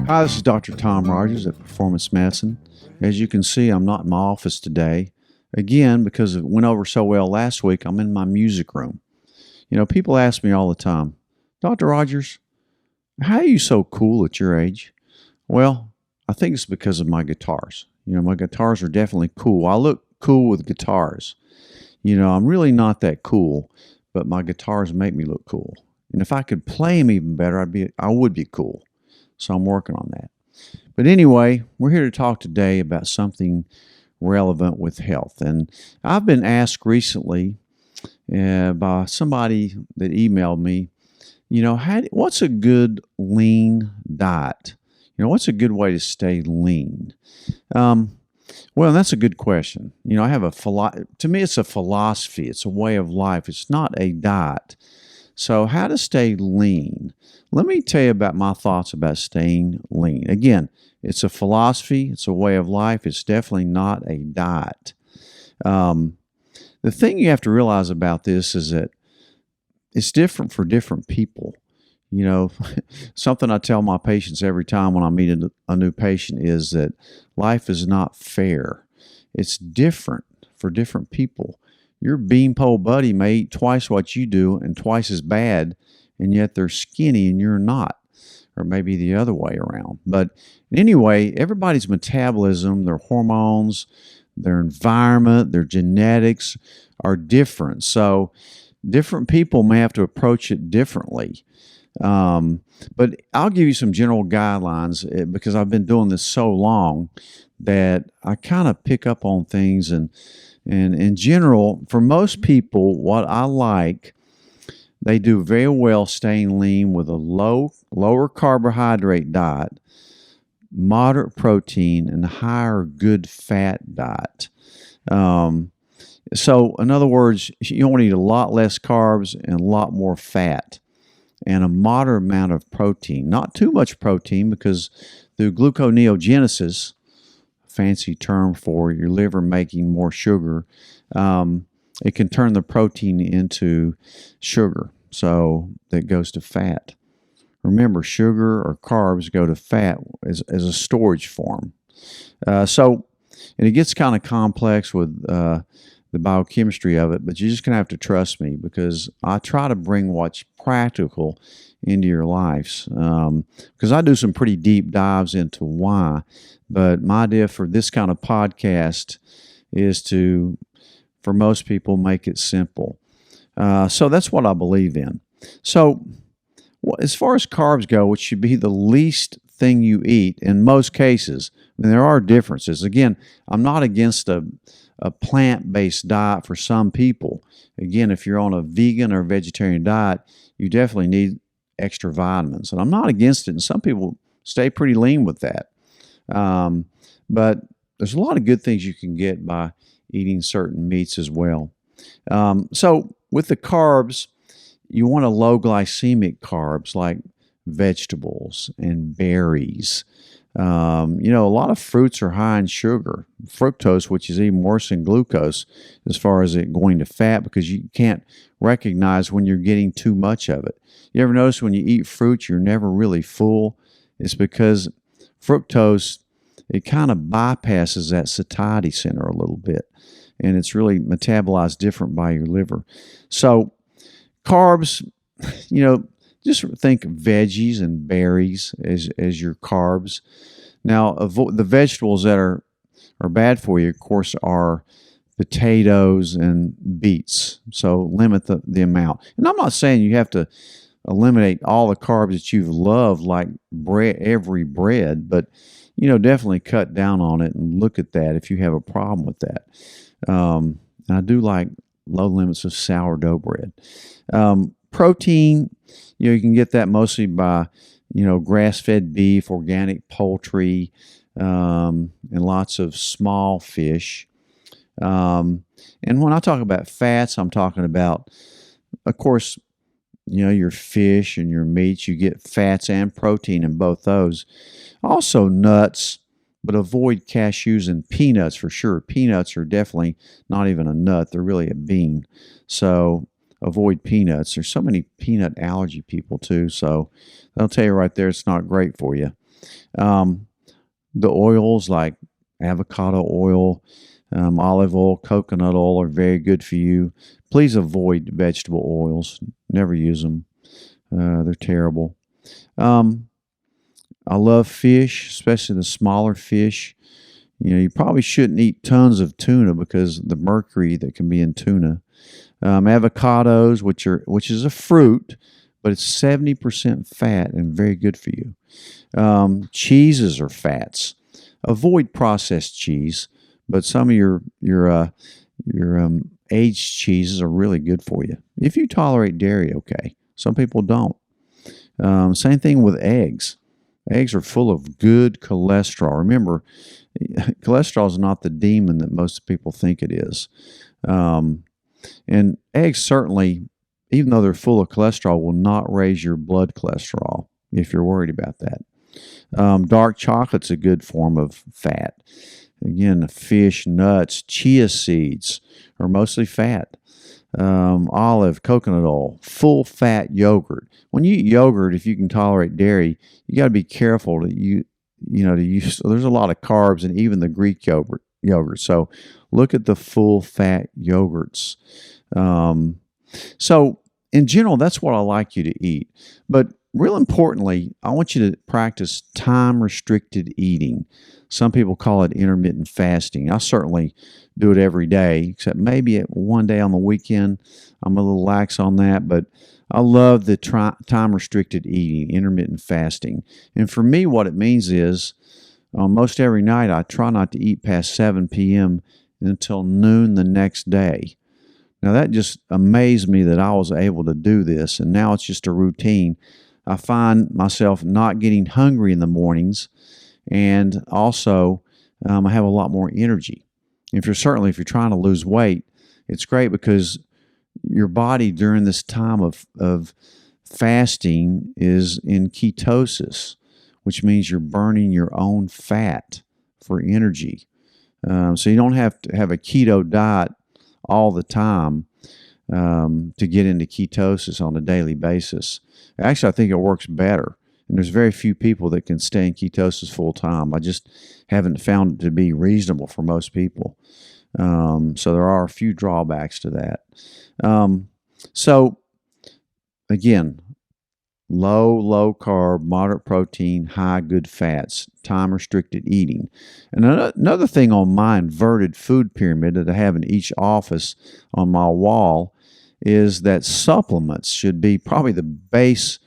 Hi, this is Dr. Tom Rogers at Performance Medicine. As you can see, I'm not in my office today. Again, because it went over so well last week, I'm in my music room. People ask me all the time, Dr. Rogers, how are you so cool at your age? Well, I think it's because of my guitars. My guitars are definitely cool. I look cool with guitars. I'm really not that cool, but my guitars make me look cool. And if I could play them even better, I would be cool. So I'm working on that. But anyway, we're here to talk today about something relevant with health. And I've been asked recently by somebody that emailed me, what's a good lean diet? What's a good way to stay lean? Well, that's a good question. I have to me, it's a philosophy. It's a way of life. It's not a diet. So how to stay lean? Let me tell you about my thoughts about staying lean. Again, it's a philosophy. It's a way of life. It's definitely not a diet. The thing you have to realize about this is that it's different for different people. Something I tell my patients every time when I meet a new patient is that life is not fair. It's different for different people. Your beanpole buddy may eat twice what you do and twice as bad, and yet they're skinny and you're not, or maybe the other way around. But anyway, everybody's metabolism, their hormones, their environment, their genetics are different. So different people may have to approach it differently. But I'll give you some general guidelines because I've been doing this so long that I kind of pick up on things. And in general, for most people, what I like, they do very well staying lean with a lower carbohydrate diet, moderate protein, and higher good fat diet. So in other words, you want to eat a lot less carbs and a lot more fat and a moderate amount of protein. Not too much protein because through gluconeogenesis, fancy term for your liver making more sugar, it can turn the protein into sugar. So that goes to fat. Remember, sugar or carbs go to fat as a storage form. And it gets kind of complex with the biochemistry of it, but you're just going to have to trust me because I try to bring what's practical into your lives. Because I do some pretty deep dives into why, but my idea for this kind of podcast is to, for most people, make it simple. So that's what I believe in. So as far as carbs go, which should be the least thing you eat in most cases, I mean, there are differences. Again, I'm not against a plant-based diet for some people. Again, if you're on a vegan or vegetarian diet, you definitely need extra vitamins. And I'm not against it, and some people stay pretty lean with that. But there's a lot of good things you can get by eating certain meats as well. So with the carbs, you want a low glycemic carbs like vegetables and berries. A lot of fruits are high in sugar, fructose, which is even worse than glucose as far as it going to fat because you can't recognize when you're getting too much of it. You ever notice when you eat fruit, you're never really full? It's because fructose, it kind of bypasses that satiety center a little bit, and it's really metabolized different by your liver. So carbs, just think veggies and berries as your carbs. Now, the vegetables that are bad for you, of course, are potatoes and beets. So limit the amount. And I'm not saying you have to eliminate all the carbs that you love, like every bread, but definitely cut down on it and look at that if you have a problem with that. And I do like low limits of sourdough bread. Protein, you can get that mostly by, grass-fed beef, organic poultry, and lots of small fish. And when I talk about fats, I'm talking about, of course, your fish and your meats. You get fats and protein in both those. Also nuts, but avoid cashews and peanuts for sure. Peanuts are definitely not even a nut. They're really a bean. So avoid peanuts. There's so many peanut allergy people too. So they'll tell you right there it's not great for you. Um, the oils like avocado oil, olive oil, coconut oil are very good for you. Please avoid vegetable oils. Never use them. They're terrible. Um, I love fish, especially the smaller fish. You probably shouldn't eat tons of tuna because of the mercury that can be in tuna. Avocados, which is a fruit, but it's 70% fat and very good for you. Cheeses are fats. Avoid processed cheese, but some of your aged cheeses are really good for you if you tolerate dairy. Okay, some people don't. Same thing with eggs. Eggs are full of good cholesterol. Remember, cholesterol is not the demon that most people think it is. And eggs certainly, even though they're full of cholesterol, will not raise your blood cholesterol if you're worried about that. Dark chocolate's a good form of fat. Again, fish, nuts, chia seeds are mostly fat. Olive, coconut oil, full fat yogurt. When you eat yogurt, if you can tolerate dairy, you got to be careful that to use. So there's a lot of carbs in even the Greek yogurt. So look at the full fat yogurts. So in general, that's what I like you to eat. But real importantly, I want you to practice time restricted eating. Some people call it intermittent fasting. I certainly do it every day, except maybe one day on the weekend. I'm a little lax on that, but I love the time restricted eating, intermittent fasting. And for me, what it means is most every night I try not to eat past 7 p.m. until noon the next day. Now, that just amazed me that I was able to do this, and now it's just a routine. I find myself not getting hungry in the mornings, and also I have a lot more energy. If you're trying to lose weight, it's great because your body during this time of fasting is in ketosis, which means you're burning your own fat for energy. So you don't have to have a keto diet all the time to get into ketosis on a daily basis. Actually, I think it works better. And there's very few people that can stay in ketosis full time. I just haven't found it to be reasonable for most people. So there are a few drawbacks to that. So again, low carb, moderate protein, high good fats, time restricted eating. And another thing on my inverted food pyramid that I have in each office on my wall is that supplements should be probably the base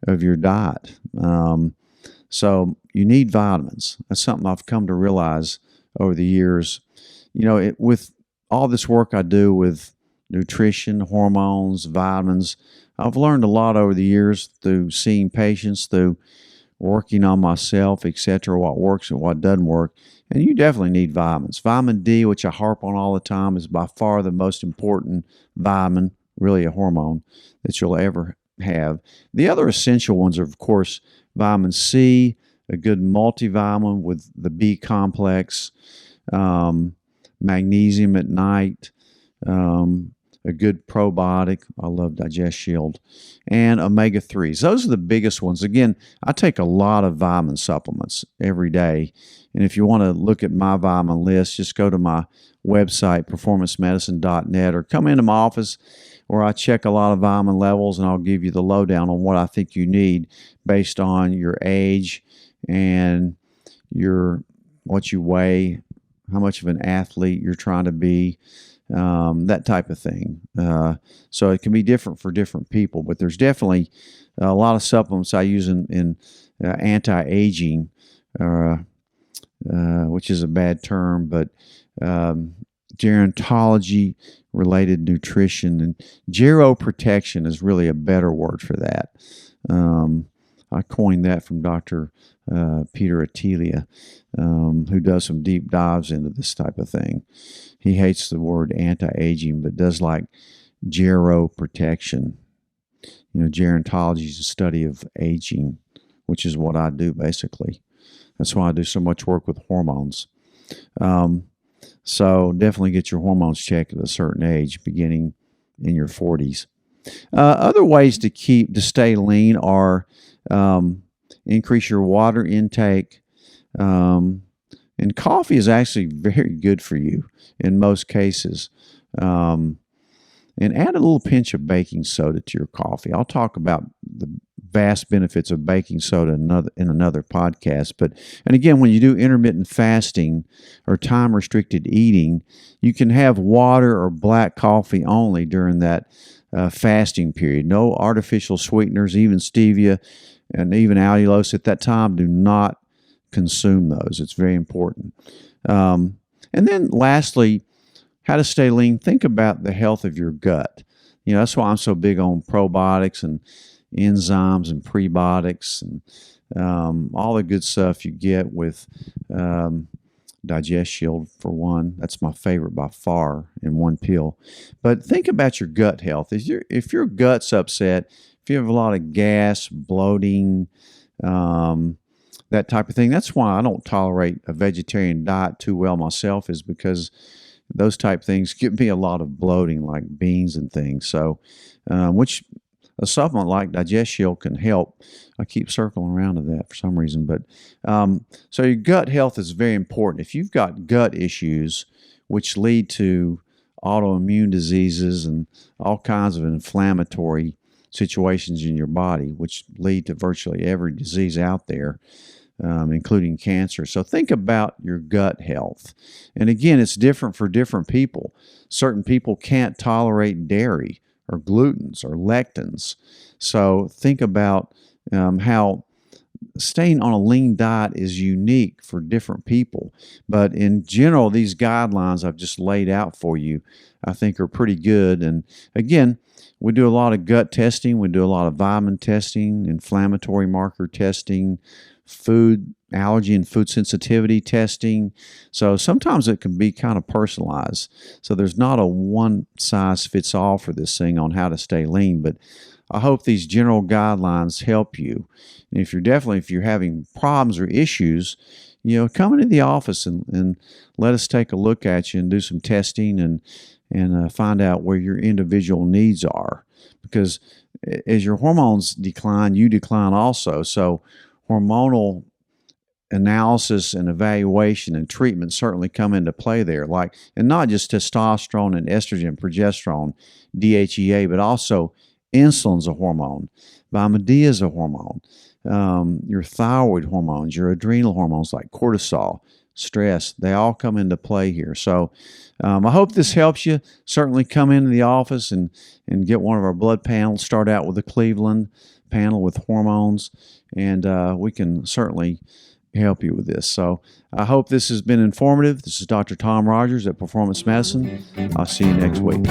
of your diet. So you need vitamins. That's something I've come to realize over the years. With all this work I do with nutrition, hormones, vitamins, I've learned a lot over the years through seeing patients, through working on myself, etc., what works and what doesn't work. And you definitely need vitamins. Vitamin D, which I harp on all the time, is by far the most important vitamin, really a hormone, that you'll ever have. The other essential ones are, of course, vitamin C, a good multivitamin with the B complex, magnesium at night, a good probiotic. I love Digest Shield, and omega-3s. Those are the biggest ones. Again, I take a lot of vitamin supplements every day. And if you want to look at my vitamin list, just go to my website, performancemedicine.net, or come into my office where I check a lot of vitamin levels, and I'll give you the lowdown on what I think you need based on your age and what you weigh, how much of an athlete you're trying to be, that type of thing. So it can be different for different people, but there's definitely a lot of supplements I use in anti-aging, which is a bad term, but gerontology related nutrition, and geroprotection is really a better word for that. I coined that from Dr. Peter Attilia, who does some deep dives into this type of thing. He hates the word anti-aging, but does like geroprotection. Gerontology is the study of aging, which is what I do basically. That's why I do so much work with hormones. So definitely get your hormones checked at a certain age, beginning in your 40s. Other ways to stay lean are increase your water intake. And coffee is actually very good for you in most cases. Um, and add a little pinch of baking soda to your coffee. I'll talk about the vast benefits of baking soda in another podcast. And again, when you do intermittent fasting or time restricted eating, you can have water or black coffee only during that fasting period. No artificial sweeteners, even stevia and even allulose at that time. Do not consume those. It's very important. And then lastly, how to stay lean. Think about the health of your gut. That's why I'm so big on probiotics and enzymes and prebiotics and all the good stuff you get with Digest Shield, for one. That's my favorite by far in one pill. But think about your gut health. If your gut's upset, if you have a lot of gas, bloating, that type of thing, that's why I don't tolerate a vegetarian diet too well myself, is because those type things give me a lot of bloating, like beans and things. So, which a supplement like Digest Shield can help. I keep circling around to that for some reason. But so your gut health is very important. If you've got gut issues, which lead to autoimmune diseases and all kinds of inflammatory situations in your body, which lead to virtually every disease out there, including cancer. So think about your gut health. And again, it's different for different people. Certain people can't tolerate dairy or glutens or lectins. So think about how staying on a lean diet is unique for different people. But in general, these guidelines I've just laid out for you, I think are pretty good. And again, we do a lot of gut testing. We do a lot of vitamin testing, inflammatory marker testing, food allergy and food sensitivity testing. So sometimes it can be kind of personalized. So there's not a one size fits all for this thing on how to stay lean, but I hope these general guidelines help you. And if you're having problems or issues, come into the office and let us take a look at you and do some testing and find out where your individual needs are. Because as your hormones decline, you decline also. So hormonal analysis and evaluation and treatment certainly come into play there, and not just testosterone and estrogen, progesterone, DHEA, but also insulin's a hormone, vitamin D is a hormone, your thyroid hormones, your adrenal hormones like cortisol, stress, they all come into play here. So I hope this helps you. Certainly come into the office and get one of our blood panels. Start out with the Cleveland panel with hormones, and we can certainly help you with this. So I hope this has been informative. This is Dr. Tom Rogers at Performance Medicine. I'll see you next week.